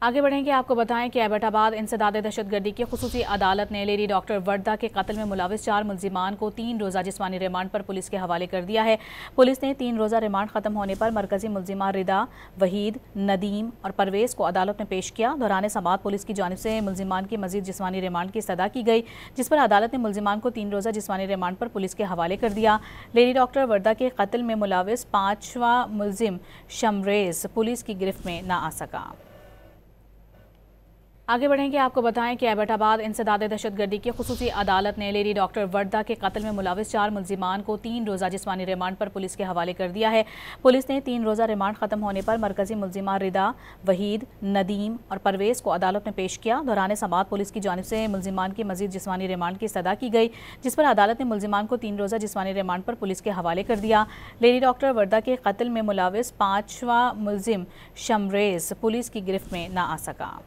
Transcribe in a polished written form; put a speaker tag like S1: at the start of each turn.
S1: आगे बढ़ेंगे, आपको बताएं कि एबटाबाद इंसदाद दहशतगर्दी की खुसूसी अदालत ने लेडी डॉक्टर वर्दा के कत्ल में मुलविस 4 मुल्जिमान को 3 रोज़ा जिस्मानी रिमांड पर पुलिस के हवाले कर दिया है। पुलिस ने 3 रोज़ा रिमांड खत्म होने पर मरकजी मुल्जिमान रिदा, वहीद, नदीम और परवेज़ को अदालत में पेश किया। दौरान समाअत पुलिस की जानिब से मुल्जिमान की मजीद जिस्मानी रिमांड की इस्तदा की गई, जिस पर अदालत ने मुल्जिमान को 3 रोज़ा जिस्मानी रिमांड पर पुलिस के हवाले कर दिया। लेडी डॉक्टर वर्दा के कत्ल में मुलविस 5वां मुल्जिम शमरेज पुलिस की गिरफ्त में न आ सका। आगे बढ़ेंगे, आपको बताएं कि एबटाबाद इंसदाद दहशतगर्दी की खुसूसी अदालत ने लेडी डॉक्टर वर्दा के कत्ल में मुलविस 4 मुल्जिमान को 3 रोज़ा जिस्मानी रिमांड पर पुलिस के हवाले कर दिया है। पुलिस ने 3 रोज़ा रिमांड खत्म होने पर मरकजी मुल्जिमान रिदा, वहीद, नदीम और परवेज़ को अदालत में पेश किया। दौरान समाअत पुलिस की जानिब से मुल्जिमान की मजीद जिस्मानी रिमांड की इस्तदा की गई, जिस पर अदालत ने मुल्जिमान को 3 रोज़ा जिस्मानी रिमांड पर पुलिस के हवाले कर दिया। लेडी डॉक्टर वर्दा के कत्ल में मुलविस 5वां मुल्जिम शमरेज पुलिस की गिरफ्त में न आ सका।